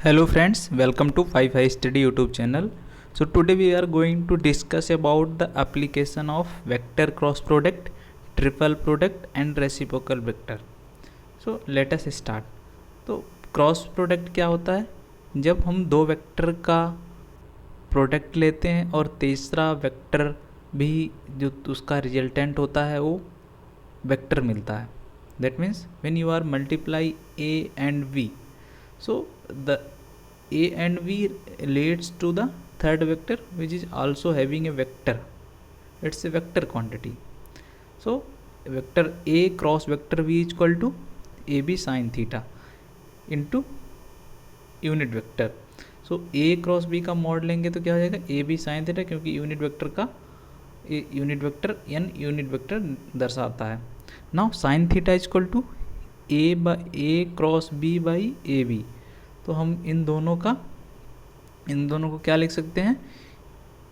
Hello friends, welcome to 5i Study YouTube channel. So today we are going to discuss about the application of vector cross product, triple product and reciprocal vector. So let us start. तो cross product क्या होता है? जब हम दो vector का product लेते हैं और तीसरा वेक्टर भी जो उसका रिजल्टेंट होता है वो वेक्टर मिलता है. That means when you are multiply a and v, so the a and v leads to the third vector which is also having a vector. It's a vector quantity. So vector a cross vector v is equal to ab sin theta into unit vector. So a cross b का mod लेंगे तो क्या हो जाएगा a b sine theta, क्योंकि unit vector का unit vector n unit vector दर्शाता है. Now sine theta is equal to a cross b by a b. तो हम इन दोनों को क्या लिख सकते हैं?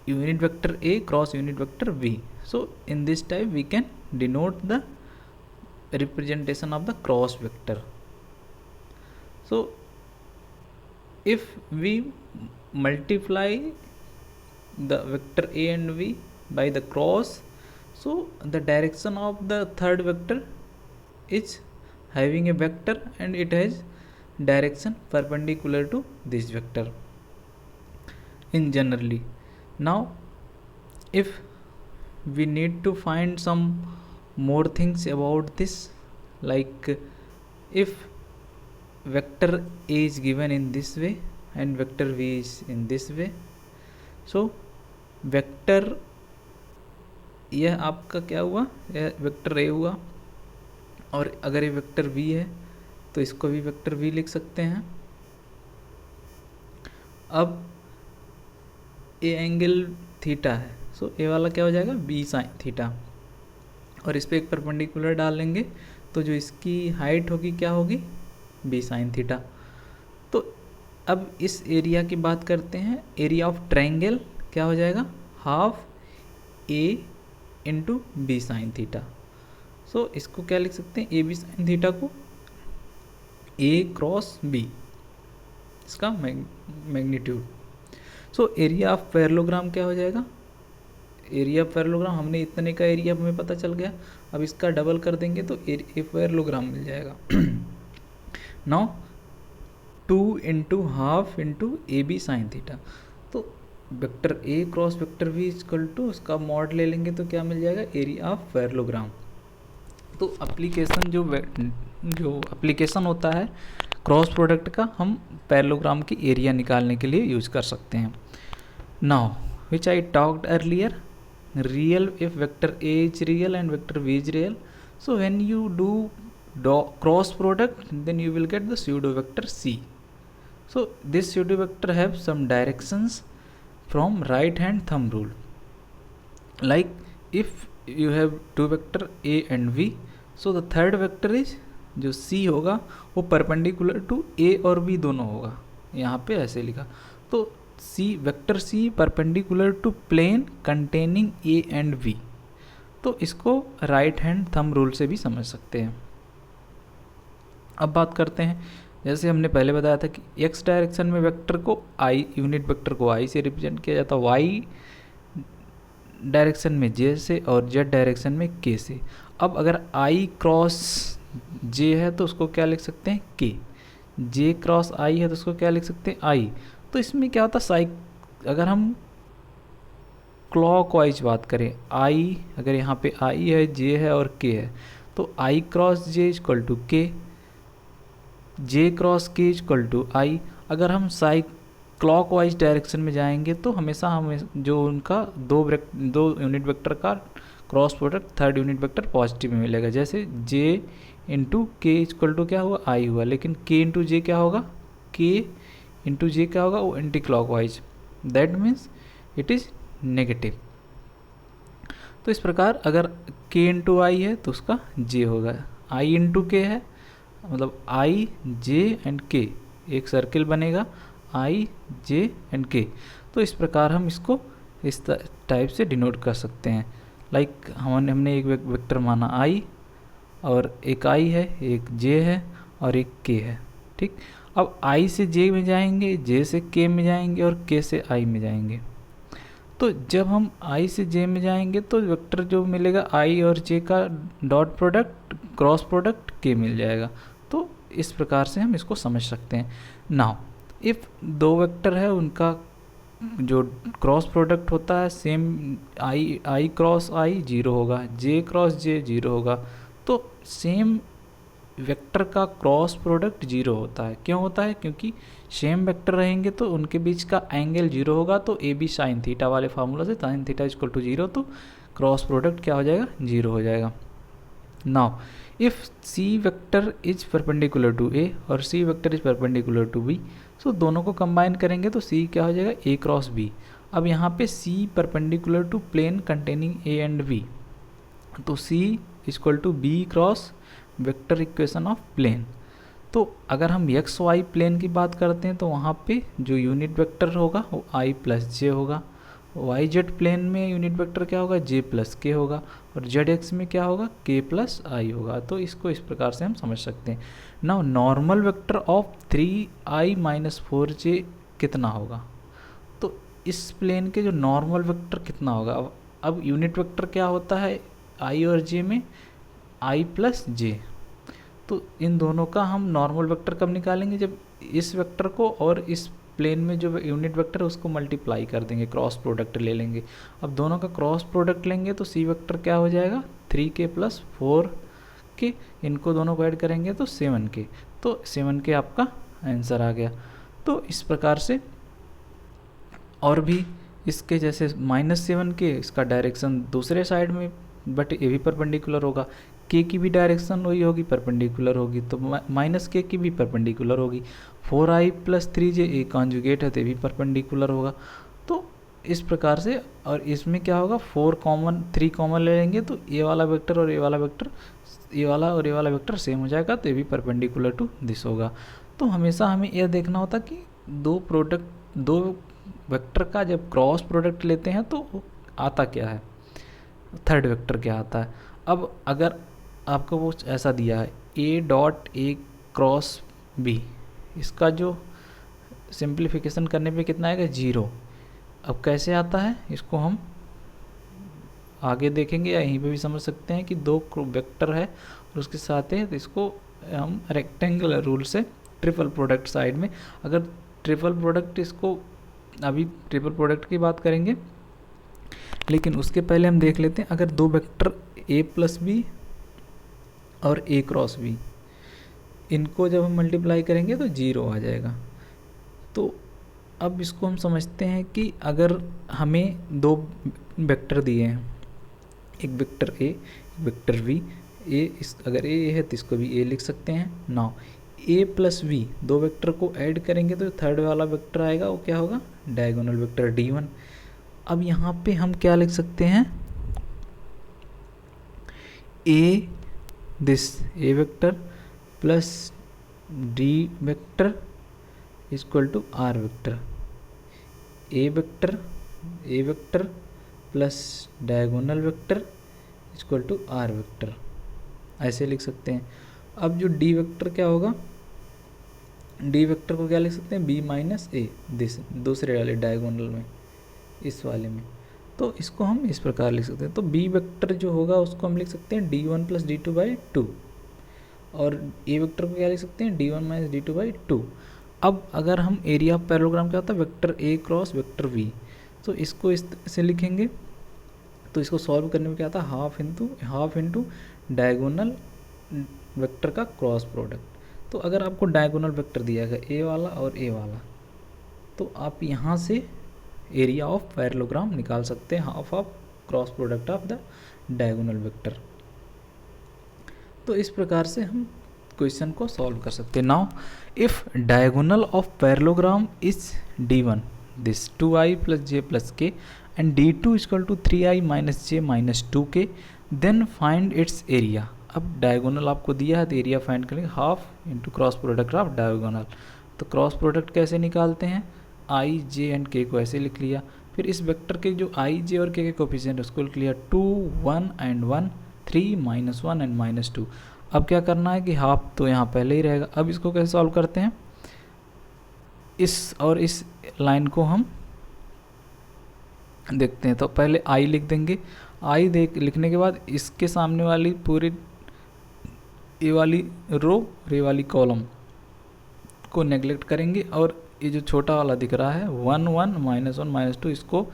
Unit vector a cross unit vector b. So in this type we can denote the representation of the cross vector. So if we multiply the vector a and v by the cross, so the direction of the third vector is having a vector and it has direction perpendicular to this vector in generally. Now if we need to find some more things about this, like if vector a is given in this way and vector v is in this way, so vector यह आपका क्या हुआ, यह vector a हुआ, और अगर ये vector v है तो इसको भी वेक्टर v लिख सकते हैं. अब a एंगल थीटा है, सो a वाला क्या हो जाएगा b साइन थीटा, और इस पर एक परपेंडिकुलर डाल लेंगे तो जो इसकी हाइट होगी क्या होगी बी साइन थीटा. तो अब इस एरिया की बात करते हैं. एरिया ऑफ ट्रायंगल क्या हो जाएगा हाफ ए इंटू बी साइन थीटा. सो इसको क्या लिख सकते हैं ए बी साइन थीटा को ए क्रॉस बी, इसका magnitude. So area of parallelogram क्या हो जाएगा? एरिया ऑफ पैरेललोग्राम हमने इतने का एरिया हमें पता चल गया, अब इसका डबल कर देंगे तो पैरेललोग्राम मिल जाएगा. Now 2 into half into a b sine theta. तो vector a cross vector v equal to उसका मॉड ले लेंगे तो क्या मिल जाएगा एरिया ऑफ पैरेललोग्राम. तो एप्लीकेशन जो एप्लीकेशन होता है क्रॉस प्रोडक्ट का, हम पैरेललोग्राम की एरिया निकालने के लिए यूज कर सकते हैं. Now which I talked earlier, real if vector a is real and vector v is real, so when you do cross product then you will get the pseudo vector c. So this pseudo vector have some directions from right hand thumb rule. Like if you have two vector a and v, so the third vector is जो c होगा वो perpendicular to a और b दोनों होगा. यहाँ पे ऐसे लिखा, तो c vector c perpendicular to plane containing a and v. तो इसको राइट हैंड थंब रूल से भी समझ सकते हैं. अब बात करते हैं, जैसे हमने पहले बताया था कि x डायरेक्शन में वेक्टर को i यूनिट वेक्टर को i से रिप्रेजेंट किया जाता है, y डायरेक्शन में j से और z डायरेक्शन में k से. अब अगर i क्रॉस j है तो उसको क्या लिख सकते हैं k, j क्रॉस i है तो उसको क्या लिख सकते हैं i. तो इसमें क्या होता है अगर हम क्लॉकवाइज बात करें, i अगर यहाँ पे i है j है और k है, तो i cross j equal to k, j cross k equal to i. अगर हम क्लॉकवाइज डायरेक्शन में जाएंगे तो हमेशा हमें जो उनका दो यूनिट वेक्टर का cross product third unit vector positive में मिलेगा. जैसे j इंटू के इक्वल टू क्या हुआ i हुआ, लेकिन k इंटू जे क्या होगा, k इंटू जे क्या होगा वो anti clockwise, that means it is negative. तो इस प्रकार अगर k इंटू आई है तो उसका j होगा, i इंटू के है मतलब i j एंड k, एक सर्किल बनेगा i j एंड k. तो इस प्रकार हम इसको इस टाइप से डिनोट कर सकते हैं. लाइक हमने एक वेक्टर माना i और एक i है, एक j है और एक k है. ठीक, अब i से j में जाएंगे, j से k में जाएंगे और k से i में जाएंगे। तो जब हम i से j में जाएंगे तो वेक्टर जो मिलेगा i और j का dot product cross product k मिल जाएगा। तो इस प्रकार से हम इसको समझ सकते हैं। नाउ इफ़ दो वेक्टर है उनका जो क्रॉस प्रोडक्ट होता है सेम i क्रॉस i 0 होगा, j क्रॉस j 0 होगा, तो सेम वेक्टर का क्रॉस प्रोडक्ट 0 होता है। क्यों होता है? क्योंकि सेम वेक्टर रहेंगे तो उनके बीच का एंगल 0 होगा। तो ए बी साइन थीटा वाले फार्मूला से साइन थीटा इक्वल टू 0, तो क्रॉस प्रोडक्ट क्या हो जाएगा? 0 हो जाएगा। Now if C vector is perpendicular to A और C vector is perpendicular to B, so दोनों को कंबाइन करेंगे तो सी क्या हो जाएगा? A cross B. अब यहाँ पे C perpendicular to plane containing A and B, तो C equal to B cross vector equation of plane. तो अगर हम एक्स वाई प्लेन की बात करते हैं तो वहाँ पे जो यूनिट वेक्टर होगा वो आई प्लस जे होगा। वाई जेड प्लेन में यूनिट वेक्टर क्या होगा? जे प्लस के होगा। और जेड एक्स में क्या होगा? के प्लस आई होगा। तो इसको इस प्रकार से हम समझ सकते हैं। Now normal vector of 3i minus 4j कितना होगा? तो इस प्लेन के जो नॉर्मल वेक्टर कितना होगा? अब यूनिट वेक्टर क्या होता है आई और जे में? आई प्लस जे। तो इन दोनों का हम नॉर्मल वेक्टर कब निकालेंगे? जब इस वेक्टर को और इस प्लेन में जो यूनिट वेक्टर है उसको मल्टीप्लाई कर देंगे, क्रॉस प्रोडक्ट ले लेंगे। अब दोनों का क्रॉस प्रोडक्ट लेंगे तो सी वेक्टर क्या हो जाएगा? 3k प्लस 4k, इनको दोनों को ऐड करेंगे तो 7k। तो 7k आपका आंसर आ गया। तो इस प्रकार से और भी इसके जैसे -7k, इसका डायरेक्शन दूसरे साइड में, बट ये भी परपेंडिकुलर होगा। k की भी डायरेक्शन वही होगी, परपेंडिकुलर होगी, तो -k की भी परपेंडिकुलर होगी। 4i प्लस 3j ए कॉन्जुगेट है तो ये भी परपेंडिकुलर होगा। तो इस प्रकार से, और इसमें क्या होगा? 3 कॉमन ले लेंगे तो ये वाला वेक्टर और ये वाला वेक्टर, ये वाला और ये वाला वेक्टर सेम हो जाएगा, तो ये भी परपेंडिकुलर टू दिस होगा। तो हमेशा हमें यह देखना होता कि दो वेक्टर का जब क्रॉस प्रोडक्ट लेते हैं तो आता क्या है, थर्ड वेक्टर क्या आता है। अब अगर आपको वो ऐसा दिया है a dot a cross b, इसका जो सिंप्लीफिकेशन करने पे कितना आएगा? 0। अब कैसे आता है इसको हम आगे देखेंगे, या यहीं पे भी समझ सकते हैं कि दो वेक्टर है और उसके साथ है, तो इसको हम रेक्टेंगुलर रूल से ट्रिपल प्रोडक्ट साइड में, अगर ट्रिपल प्रोडक्ट, इसको अभी ट्रिपल प्रोडक्ट की बात करेंगे, लेकिन उसके पहले हम देख लेते हैं अगर दो वेक्टर a प्लस बी और a क्रॉस बी, इनको जब हम मल्टीप्लाई करेंगे तो 0 आ जाएगा। तो अब इसको हम समझते हैं कि अगर हमें दो वेक्टर दिए हैं, एक वेक्टर a, एक वेक्टर v, अगर a है तो इसको भी a लिख सकते हैं। नाउ a प्लस v, दो वेक्टर को ऐड करेंगे तो थर्ड वाला वेक्टर आएगा, वो क्या होगा? Diagonal vector d1। अब यहाँ पे हम क्या लिख सकते हैं? a vector plus d vector equal to r vector. a vector plus diagonal vector equal to r vector, ऐसे लिख सकते हैं। अब जो d वेक्टर क्या होगा? d वेक्टर को क्या लिख सकते हैं? b माइनस ए, दिस दूसरे वाले डायगोनल में, इस वाले में। तो इसको हम इस प्रकार लिख सकते हैं। तो b वेक्टर जो होगा उसको हम लिख सकते हैं d1 प्लस d2 बाई 2, और a वेक्टर को क्या लिख सकते हैं? d1 minus d2 by 2। अब अगर हम एरिया ऑफ पैरेललोग्राम क्या होता है? Vector a cross vector v, तो इसको इस से लिखेंगे। तो इसको सॉल्व करने में क्या आता है? हाफ इंटू डायगोनल वेक्टर का क्रॉस प्रोडक्ट। तो अगर आपको डायगोनल वेक्टर दिया गया a वाला और a वाला, तो आप यहाँ से एरिया ऑफ पैरेललोग्राम निकाल सकते हैं, half of cross product of the diagonal vector. तो इस प्रकार से हम क्वेश्चन को सॉल्व कर सकते हैं। Now if diagonal of parallelogram is d1, this 2i plus j plus k and d2 equal to 3i minus j minus 2k, then find its area. अब डायगोनल आपको दिया है तो एरिया फाइंड करेंगे, half into cross product of diagonal. तो cross product कैसे निकालते हैं? i, j एंड k को ऐसे लिख लिया, फिर इस वेक्टर के जो i, j और k के कोफिशिएंट उसको लिख लिया 2, 1 एंड 1, 3, -1 एंड -2। अब क्या करना है कि हाफ तो यहाँ पहले ही रहेगा। अब इसको कैसे सॉल्व करते हैं? इस लाइन को हम देखते हैं। तो पहले आई लिख देंगे। आई लिखने के बाद इसके सामने वाली पूरी ये वाली रो और ये वाली कॉलम को नेगलेक्ट करेंगे, और ये जो छोटा वाला दिख रहा है 1 1 -1 -2 इसको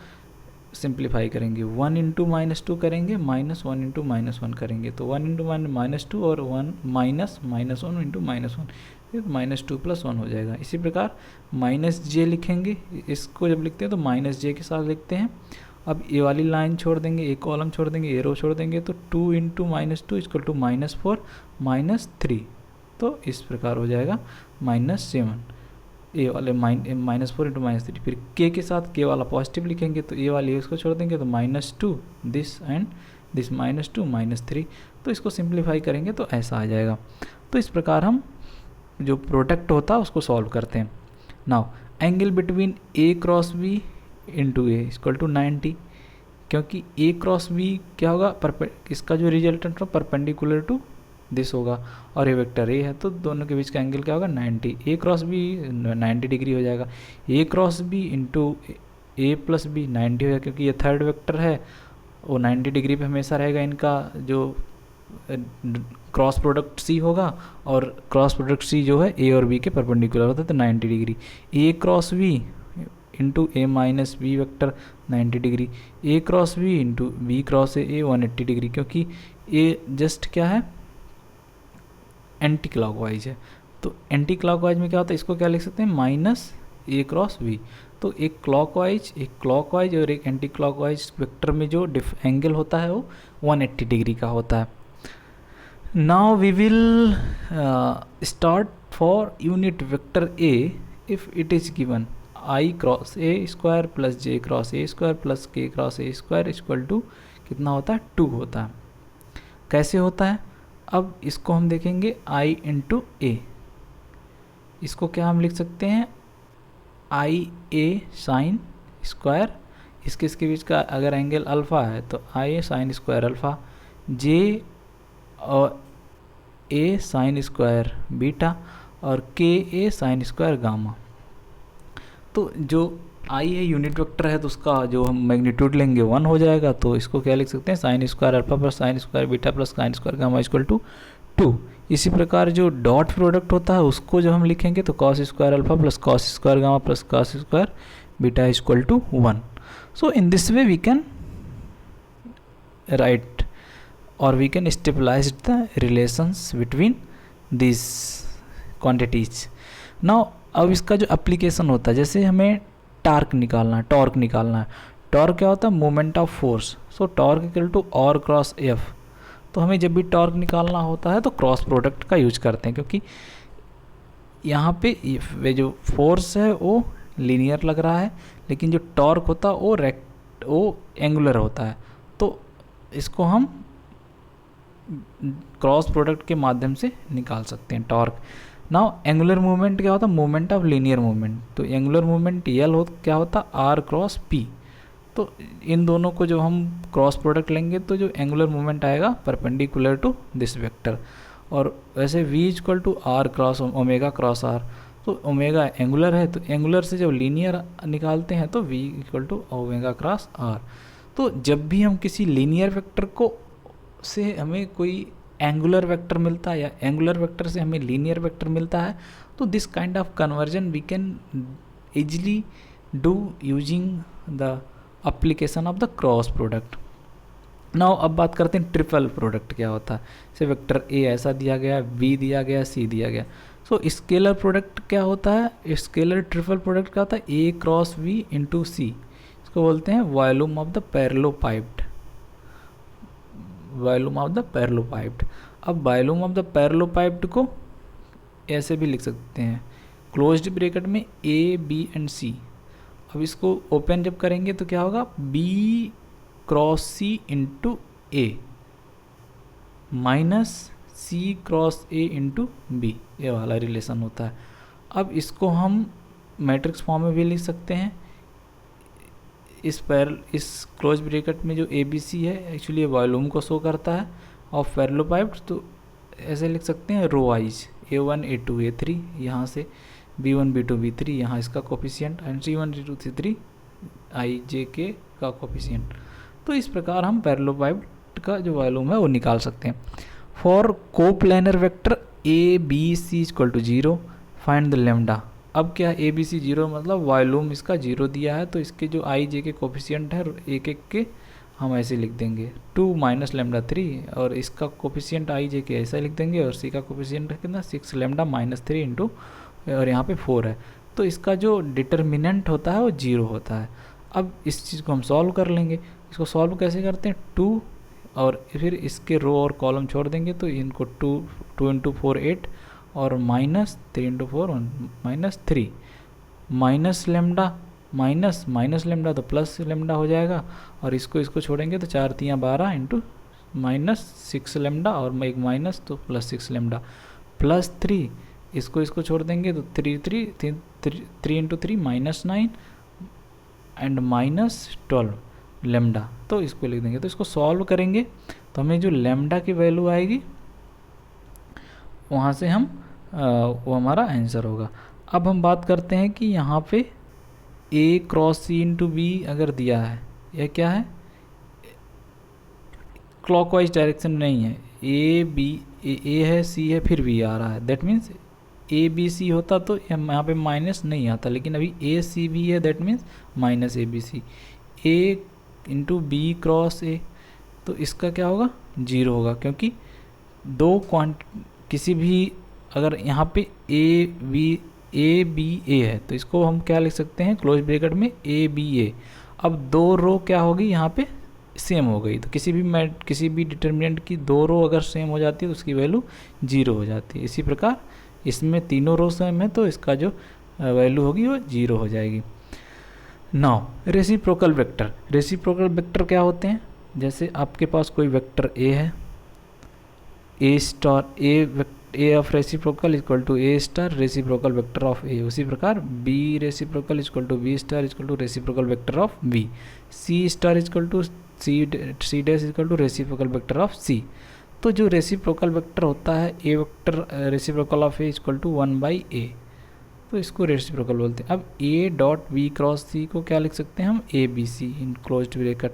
सिंप्लीफाई करेंगे। 1 इंटू -2 करेंगे, -1 इंटू -1 करेंगे, तो 1 इंटू -2 और 1 -1 इंटू -1, फिर -2 + 1 हो जाएगा। इसी प्रकार -j लिखेंगे, इसको जब लिखते हैं तो -j के साथ लिखते हैं। अब ये वाली लाइन छोड़ देंगे, एक कॉलम छोड़ देंगे, ये रो छोड़ देंगे, तो 2 इंटू -2 = -4 -3, तो इस प्रकार हो जाएगा -7। ए वाले -4 इंटू -3, फिर के के साथ के वाला पॉजिटिव लिखेंगे, तो ए वाली इसको छोड़ देंगे, तो -2 दिस एंड दिस -2 -3, तो इसको सिंप्लीफाई करेंगे तो ऐसा आ जाएगा। तो इस प्रकार हम जो प्रोडक्ट होता है उसको सॉल्व करते हैं। नाउ एंगल बिटवीन ए क्रॉस बी इंटू ए = 90, क्योंकि ए क्रॉस बी क्या होगा, इसका जो रिजल्टेंट हो परपेंडिकुलर टू दिस होगा, और ये वेक्टर ए है, तो दोनों के बीच का एंगल क्या होगा 90। ए क्रॉस बी 90 डिग्री हो जाएगा। A cross b into A plus B 90 हो जाएगा, क्योंकि ये थर्ड वेक्टर है वो 90 डिग्री पे हमेशा रहेगा। इनका जो क्रॉस प्रोडक्ट सी होगा, और क्रॉस प्रोडक्ट सी जो है ए और बी के परपेंडिकुलर होता है, तो 90 degree. A cross b into a minus b vector 90 degree, a cross b into b cross a 180 degree, क्योंकि ए जस्ट क्या है एंटी क्लॉकवाइज है। तो एंटी क्लॉकवाइज में क्या होता है, इसको क्या लिख सकते हैं -a क्रॉस b। तो एक क्लॉकवाइज और एक एंटी क्लॉकवाइज वेक्टर में जो एंगल होता है वो 180 डिग्री का होता है। Now we will start for unit vector a if it is given i cross a square plus j cross a square plus k cross a square equal to कितना होता है 2 होता है। कैसे होता है, अब इसको हम देखेंगे i इंटू ए। इसको क्या हम लिख सकते हैं आई ए साइन स्क्वायर, इसके बीच का अगर एंगल अल्फ़ा है तो आई ए साइन स्क्वायर अल्फ़ा, जे और ए साइन स्क्वायर बीटा, और के ए साइन स्क्वायर गामा। तो जो आई है यूनिट वेक्टर है, तो उसका जो हम मैग्नीट्यूड लेंगे 1 हो जाएगा। तो इसको क्या लिख सकते हैं sine square alpha plus sine square beta plus sine square gamma equal to 2। इसी प्रकार जो डॉट प्रोडक्ट होता है उसको जो हम लिखेंगे तो cos square alpha plus cos square gamma plus cos square beta equal to 1। So in this way we can write और we can stabilize the relations between this quantities. Now अब इसका जो एप्लीकेशन होता है, जैसे हमें टॉर्क निकालना है। टॉर्क क्या होता है moment of force. So torque equal to r cross f. तो हमें जब भी टॉर्क निकालना होता है तो क्रॉस प्रोडक्ट का यूज करते हैं, क्योंकि यहाँ पे वे जो फोर्स है वो लीनियर लग रहा है, लेकिन जो टॉर्क होता है वो एंगुलर होता है। तो इसको हम क्रॉस प्रोडक्ट के माध्यम से निकाल सकते हैं टॉर्क। नाउ एंगुलर मूवमेंट क्या होता है मूवमेंट ऑफ लीनियर मूवमेंट। तो एंगुलर मूवमेंट एल हो क्या होता आर क्रॉस पी। तो इन दोनों को जो हम क्रॉस प्रोडक्ट लेंगे तो जो एंगुलर मूवमेंट आएगा परपेंडिकुलर टू दिस वेक्टर। और वैसे v equal to r cross omega cross r. तो ओमेगा एंगुलर है, तो एंगुलर से जब लीनियर निकालते हैं तो v equal to omega cross r. तो जब भी हम किसी लीनियर वेक्टर को से हमें कोई एंगुलर वेक्टर मिलता है या एंगुलर वेक्टर से हमें लीनियर वेक्टर मिलता है, तो this kind of conversion we can easily do using the application of the cross product. Now अब बात करते हैं ट्रिपल प्रोडक्ट क्या होता है। जैसे वेक्टर ए ऐसा दिया गया, बी दिया गया, सी दिया गया। सो स्केलर प्रोडक्ट क्या होता है, स्केलर ट्रिपल प्रोडक्ट क्या होता है ए क्रॉस वी इंटू सी। इसको बोलते हैं volume of the parallelepiped. Volume of the parallelepiped. अब वॉल्यूम ऑफ द पैरेललोपाइप्ड को ऐसे भी लिख सकते हैं क्लोज्ड ब्रैकेट में ए बी एंड सी। अब इसको ओपन जब करेंगे तो क्या होगा b cross c into a minus c cross a into b, ये वाला रिलेशन होता है। अब इसको हम मैट्रिक्स फॉर्म में भी लिख सकते हैं। इस क्लोज ब्रैकेट में जो ए बी सी है एक्चुअली वॉल्यूम को शो करता है ऑफ पैरेललोपाइप्ड। तो ऐसे लिख सकते हैं row wise A1 A2 A3 यहाँ से B1 B2 B3 यहाँ इसका coefficient and C1 C2 C3 I J K का कोफिशिएंट। तो इस प्रकार हम पैरेललोपाइड का जो वॉल्यूम है वो निकाल सकते हैं। For coplanar vector a b c equal to 0 find the lambda. अब क्या ए बी सी 0 मतलब वॉल्यूम इसका 0 दिया है, तो इसके जो आई जे के कोफिशिएंट है एक एक के हम ऐसे लिख देंगे 2 माइनस लेमडा 3, और इसका कोफिशिएंट आई जे के ऐसा लिख देंगे, और सी का कोफिशिएंट कितना 6 लेमडा माइनस 3 इंटू और यहाँ पे 4 है, तो इसका जो डिटर्मिनेंट होता है वो 0 होता है। अब इस चीज़ को हम सॉल्व कर लेंगे। इसको सॉल्व कैसे करते हैं, 2 और फिर इसके रो और कॉलम छोड़ देंगे, तो इनको 2 इंटू 4 8 और minus 3 into 4 minus 3 minus lambda minus lambda तो प्लस लेमडा हो जाएगा, और इसको छोड़ेंगे तो 4 3 12 इंटू माइनस 6 लेमडा और एक माइनस तो प्लस 6 लेमडा प्लस 3, इसको छोड़ देंगे तो 3 into 3 minus 9 and minus 12 lambda, तो इसको लिख देंगे। तो इसको सॉल्व करेंगे तो हमें जो लेमडा की वैल्यू आएगी वहाँ से हम वो हमारा आंसर होगा। अब हम बात करते हैं कि यहाँ पे ए क्रॉस सी इंटू बी अगर दिया है, यह क्या है, क्लॉकवाइज डायरेक्शन नहीं है, ए है सी है फिर बी आ रहा है, that means a b c होता तो यहाँ पे माइनस नहीं आता, लेकिन अभी ए सी बी है, that means minus a b c. A into b cross a, तो इसका क्या होगा 0 होगा, क्योंकि दो किसी भी अगर यहाँ पे ए बी ए है तो इसको हम क्या लिख सकते हैं क्लोज ब्रैकेट में ए बी ए। अब दो रो क्या होगी यहाँ पे सेम हो गई, तो किसी भी डिटर्मिनेंट की दो रो अगर सेम हो जाती है तो उसकी वैल्यू 0 हो जाती है। इसी प्रकार इसमें तीनों रो सेम है तो इसका जो वैल्यू होगी वो 0 हो जाएगी। नाउ रेसिप्रोकल वेक्टर क्या होते हैं, जैसे आपके पास कोई वेक्टर ए है, a of reciprocal equal to a star reciprocal vector of a, उसी प्रकार b reciprocal equal to b star equal to reciprocal vector of b, c star equal to c dash equal to reciprocal vector of c. तो जो reciprocal vector होता है a vector reciprocal of a equal to 1/a, तो इसको reciprocal बोलते हैं। अब a dot b cross c को क्या लिख सकते हैं हम a b c in closed bracket,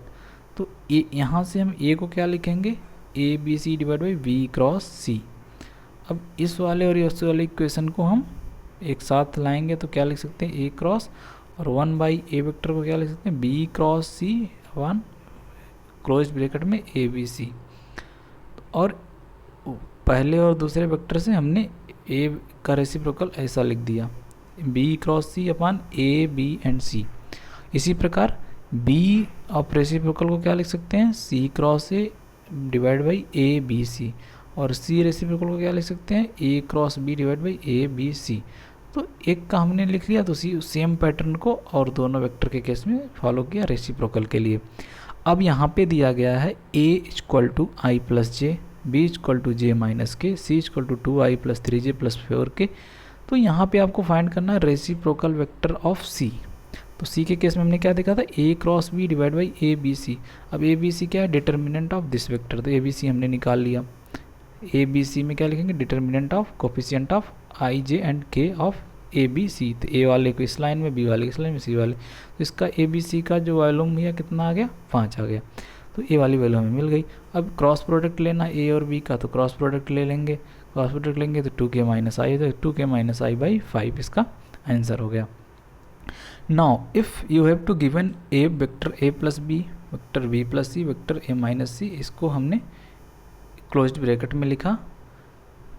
तो ए यहाँ से हम ए को क्या लिखेंगे a b c divide by b cross c. अब इस वाले और इस वाले इक्वेशन को हम एक साथ लाएंगे तो क्या लिख सकते हैं ए क्रॉस और 1/a वेक्टर को क्या लिख सकते हैं बी क्रॉस सी 1 क्लोज ब्रैकेट में ए बी सी। और पहले और दूसरे वेक्टर से हमने ए का रेसिप्रोकल ऐसा लिख दिया b cross c upon a b and c. इसी प्रकार बी ऑफ रेसिप्रोकल को क्या लिख सकते हैं c cross a divide by a b c, और सी रेसिप्रोकल को क्या लिख सकते हैं a cross b divide by a b c. तो एक का हमने लिख लिया, तो सेम पैटर्न को और दोनों वेक्टर के केस में फॉलो किया रेसिप्रोकल के लिए। अब यहाँ पे दिया गया है a equal to i plus j, b equal to j minus k, c equal to 2i plus 3j plus 4k। तो यहाँ पे आपको फाइंड करना है रेसिप्रोकल वेक्टर ऑफ सी। तो सी के केस में हमने क्या देखा था a cross b divide by a b c. अब ए बी सी क्या है डिटर्मिनेंट ऑफ दिस वेक्टर, तो ए बी सी हमने निकाल लिया। ए बी सी में क्या लिखेंगे determinant of coefficient of I J and के ऑफ ए बी सी, तो ए वाले को इस लाइन में, बी वाले को इस लाइन में, सी वाले, तो इसका ए बी सी का जो वॉल्यूम भैया कितना आ गया 5 आ गया, तो ए वाली वैल्यू हमें मिल गई। अब क्रॉस प्रोडक्ट लेना ए और बी का, तो क्रॉस प्रोडक्ट ले लेंगे, क्रॉस प्रोडक्ट लेंगे तो 2k माइनस आई, तो 2k माइनस आई बाई 5 इसका आंसर हो गया। Now if you have to given a vector a plus b, vector b plus c, vector a minus c, इसको हमने क्लोज्ड ब्रैकेट में लिखा,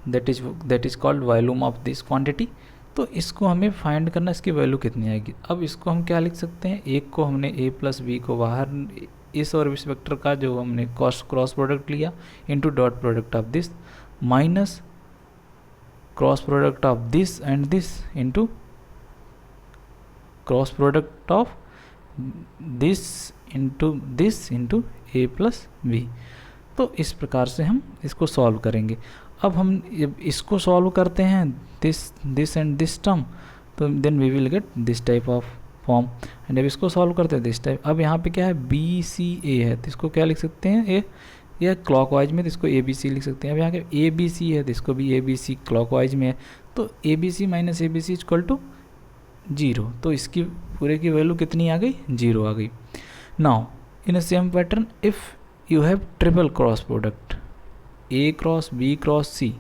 that is called volume of this quantity. तो इसको हमें फाइंड करना इसकी वैल्यू कितनी आएगी। अब इसको हम क्या लिख सकते हैं, एक को हमने ए प्लस बी को बाहर इस और इस वेक्टर का जो हमने क्रॉस प्रोडक्ट लिया into dot product of this minus cross product of this and this into cross product of this into a plus b. तो इस प्रकार से हम इसको सॉल्व करेंगे। अब हम इसको सॉल्व करते हैं दिस एंड दिस टर्म, तो then we will get this type of form, and अब इसको सॉल्व करते हैं दिस टाइप। अब यहाँ पे क्या है बी सी ए है, तो इसको क्या लिख सकते हैं ए, या क्लॉकवाइज में तो इसको ए बी सी लिख सकते हैं। अब यहाँ के ए बी सी है तो इसको भी ए बी सी क्लॉकवाइज में है, तो a b c minus a b c equal to 0, तो इसकी पूरे की वैल्यू कितनी आ गई, 0 आ गई। Now in a same pattern if you have triple cross product a cross b cross c,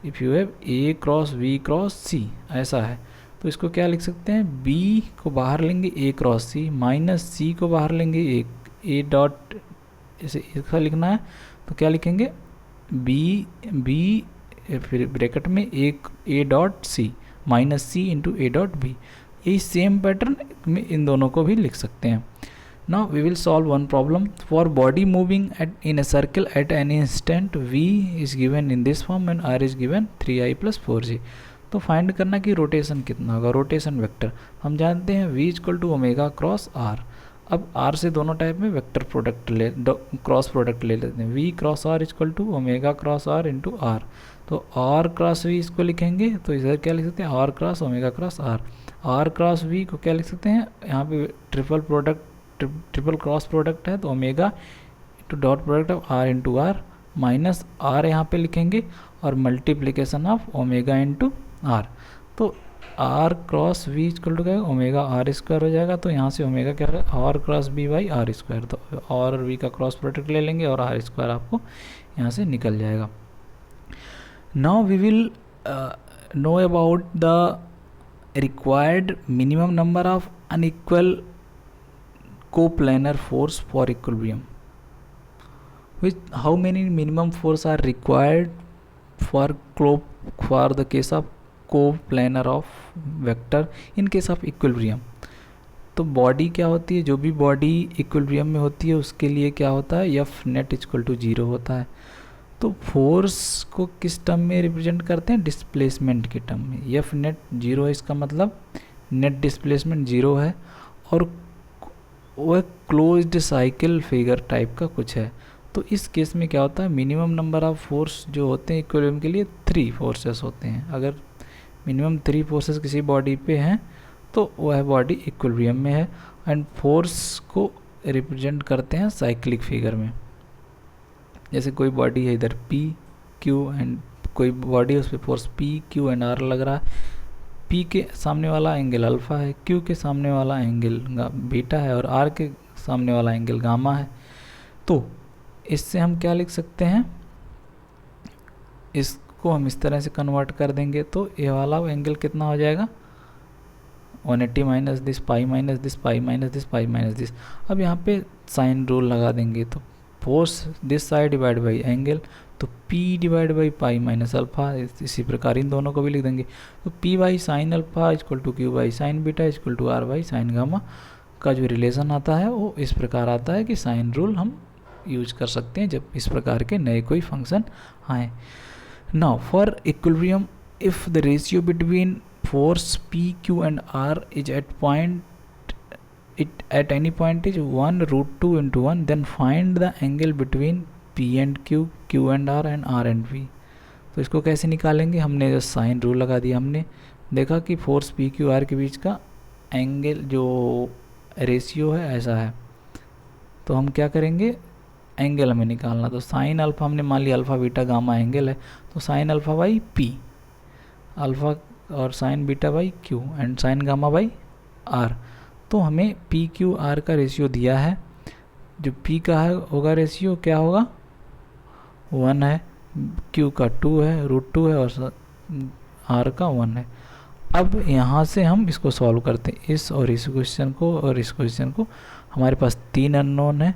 if you have a cross b cross c ऐसा है, तो इसको क्या लिख सकते हैं, b को बाहर लेंगे a क्रॉस सी माइनस सी को बाहर लेंगे a डॉट, इसे इसका लिखना है तो क्या लिखेंगे b फिर ब्रैकेट में a डॉट c minus c into a dot b. यही सेम पैटर्न में इन दोनों को भी लिख सकते हैं। Now we will solve one problem for body moving in a circle at an instant v is given in this form and r is given 3i plus 4j। तो फाइंड करना कि रोटेशन कितना होगा, रोटेशन वेक्टर हम जानते हैं v equal to omega cross r। अब r से दोनों टाइप में वेक्टर प्रोडक्ट क्रॉस प्रोडक्ट ले लेते हैं, v cross r equal to omega cross r into r। तो r क्रॉस v इसको लिखेंगे तो इधर क्या लिख सकते हैं, r cross omega cross r। r cross v को क्या लिख सकते हैं, यहाँ पे ट्रिपल क्रॉस प्रोडक्ट है तो omega into dot product of r into r minus r यहाँ पे लिखेंगे और multiplication of omega into r. तो r cross v equal to क्या, ओमेगा आर स्क्वायर हो जाएगा। तो यहाँ से ओमेगा क्या है, r cross b by r square. तो आर और वी का क्रॉस प्रोडक्ट ले लेंगे और आर स्क्वायर आपको यहाँ से निकल जाएगा। Now we will know about the required minimum number of unequal coplanar force for equilibrium, which how many minimum force are required for the case of coplanar of vector in case of equilibrium। तो body क्या होती है, जो भी body equilibrium में होती है उसके लिए क्या होता है, एफ नेट इक्वल टू 0 होता है। तो फोर्स को किस टर्म में रिप्रेजेंट करते हैं, डिस्प्लेसमेंट के टर्म में। एफ नेट 0 है, इसका मतलब नेट डिस्प्लेसमेंट 0 है और वह क्लोज्ड साइकिल फिगर टाइप का कुछ है। तो इस केस में क्या होता है, मिनिमम नंबर ऑफ फोर्स जो होते हैं इक्विलिब्रियम के लिए 3 फोर्सेस होते हैं। अगर मिनिमम 3 फोर्सेस किसी बॉडी पे हैं तो वह बॉडी इक्विलिब्रियम में है। एंड फोर्स को रिप्रेजेंट करते हैं साइक्लिक फिगर में। जैसे कोई बॉडी है इधर P Q एंड कोई बॉडी है उस पर force P Q and R लग रहा है। P के सामने वाला एंगल अल्फ़ा है, Q के सामने वाला एंगल बीटा है और R के सामने वाला एंगल गामा है। तो इससे हम क्या लिख सकते हैं, इसको हम इस तरह से कन्वर्ट कर देंगे तो ये वाला एंगल कितना हो जाएगा, 180 minus this pi minus this pi minus this pi minus this. अब यहाँ पे साइन रूल लगा देंगे तो force this side divide by angle, तो P divide by pi minus alpha. इसी प्रकार इन दोनों को भी लिख देंगे। तो P by sine alpha equal to Q by sine beta equal to R by sine gamma का जो रिलेशन आता है वो इस प्रकार आता है कि साइन रूल हम यूज कर सकते हैं जब इस प्रकार के नए कोई फंक्शन आए। Now for equilibrium if the ratio between force P Q and R is at any point is 1√2 into 1, then find the angle between P and Q, Q and R and R and V। तो इसको कैसे निकालेंगे, हमने जो sine rule लगा दिया, हमने देखा कि फोर्स P Q R के बीच का एंगल जो रेशियो है ऐसा है। तो हम क्या करेंगे, एंगल हमें निकालना। तो साइन अल्फ़ा हमने मान लिया अल्फ़ा बीटा गामा एंगल है, तो sine alpha by P, alpha और sine beta by Q and sine gamma by R। तो हमें पी क्यू आर का रेशियो दिया है। जो P का है होगा रेशियो क्या होगा, 1 है, Q का 2 है, √2 है और R का 1 है। अब यहाँ से हम इसको सॉल्व करते हैं, इस और इस क्वेश्चन को और इस क्वेश्चन को। हमारे पास 3 अननोन है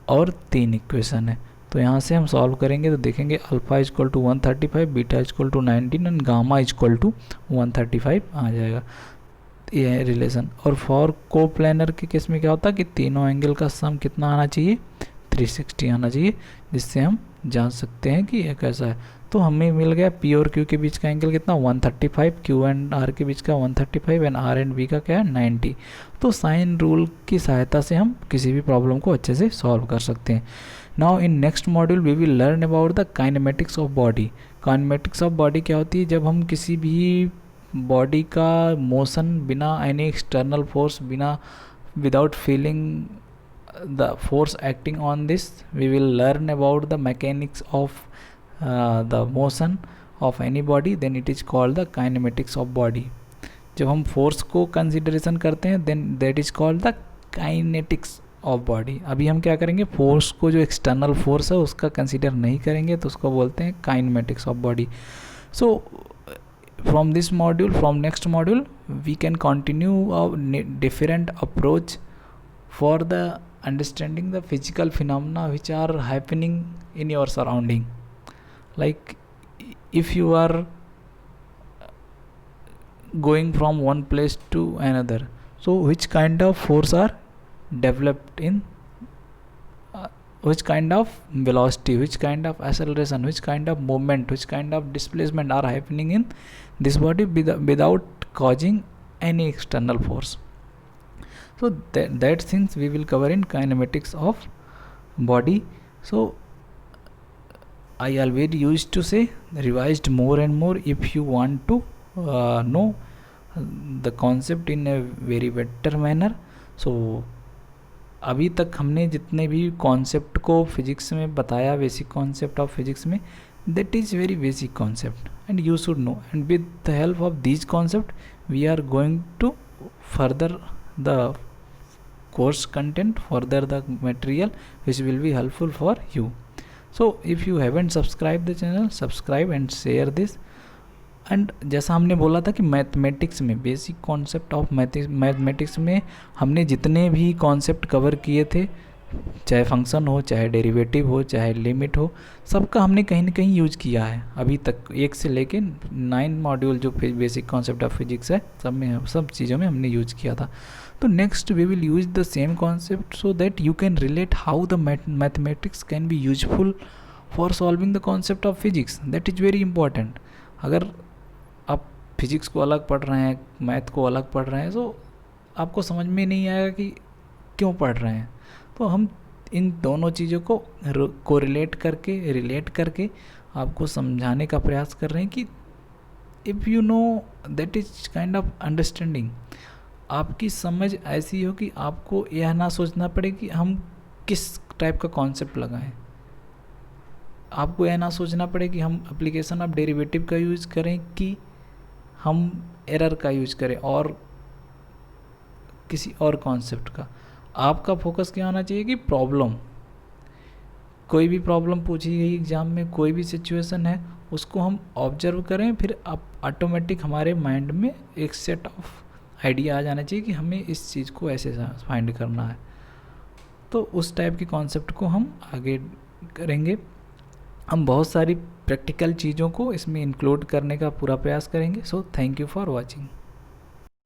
और 3 इक्वेशन है। तो यहाँ से हम सॉल्व करेंगे तो देखेंगे alpha equal to 135, beta equal to 19 and gamma equal to 135 आ जाएगा। ये है रिलेशन। और फॉर कोप्लेनर के केस में क्या होता है कि तीनों एंगल का सम कितना आना चाहिए, 360 आना चाहिए, जिससे हम जान सकते हैं कि ये कैसा है। तो हमें मिल गया P और Q के बीच का एंगल कितना, 135, Q एंड R के बीच का 135 एंड R एंड V का क्या है 90। तो साइन रूल की सहायता से हम किसी भी प्रॉब्लम को अच्छे से सॉल्व कर सकते हैं। Now in next module we will learn about the kinematics of body. Kinematics of body क्या होती है, जब हम किसी भी बॉडी का मोशन बिना any external force, without feeling the force acting on this, we will learn about the mechanics of the motion of any body then it is called the kinematics of body. जब हम force को consideration करते हैं then that is called the kinetics of body. अभी हम क्या करेंगे, force को जो एक्सटर्नल फोर्स है उसका कंसिडर नहीं करेंगे तो उसको बोलते हैं kinematics of body. So from this module, from next module, we can continue a different approach for the understanding the physical phenomena which are happening in your surrounding. Like if you are going from one place to another, so which kind of force are developed in which kind of velocity, which kind of acceleration, which kind of movement, which kind of displacement are happening in this body without causing any external force. So that things we will cover in kinematics of body. So I always used to say revised more and more if you want to know the concept in a very better manner. So अभी तक हमने जितने भी concept को physics में बताया, basic concept of physics में, that is very basic concept and you should know, and with the help of these concept we are going to further the course content, further the material which will be helpful for you. So if you haven't subscribed the channel, subscribe and share this. And जैसा हमने बोला था कि mathematics में basic concept of mathematics में हमने जितने भी कॉन्सेप्ट कवर किए थे, चाहे फंक्शन हो, चाहे डेरिवेटिव हो, चाहे लिमिट हो, सबका हमने कहीं ना कहीं यूज किया है अभी तक। 1 से लेके 9 मॉड्यूल जो बेसिक कॉन्सेप्ट ऑफ फिजिक्स है सब चीज़ों में हमने यूज किया था। तो next we will use the same concept so that you can relate how the mathematics can be useful for solving the concept of physics. That is very important. अगर आप फिजिक्स को अलग पढ़ रहे हैं, मैथ को अलग पढ़ रहे हैं, तो आपको समझ में नहीं आएगा कि क्यों पढ़ रहे हैं। तो हम इन दोनों चीज़ों को रिलेट करके आपको समझाने का प्रयास कर रहे हैं कि if you know that is kind of understanding, आपकी समझ ऐसी हो कि आपको यह ना सोचना पड़े कि हम किस टाइप का कॉन्सेप्ट लगाएं। आपको यह ना सोचना पड़े कि हम एप्लीकेशन ऑफ डेरिवेटिव का यूज़ करें कि हम एरर का यूज़ करें और किसी और कॉन्सेप्ट का। आपका फोकस क्या होना चाहिए कि प्रॉब्लम, कोई भी प्रॉब्लम पूछी गई एग्ज़ाम में, कोई भी सिचुएशन है, उसको हम ऑब्जर्व करें, फिर ऑटोमेटिक हमारे माइंड में एक सेट ऑफ आइडिया आ जाना चाहिए कि हमें इस चीज़ को ऐसे फाइंड करना है। तो उस टाइप के कॉन्सेप्ट को हम आगे करेंगे। हम बहुत सारी प्रैक्टिकल चीज़ों को इसमें इंक्लूड करने का पूरा प्रयास करेंगे। So thank you for watching.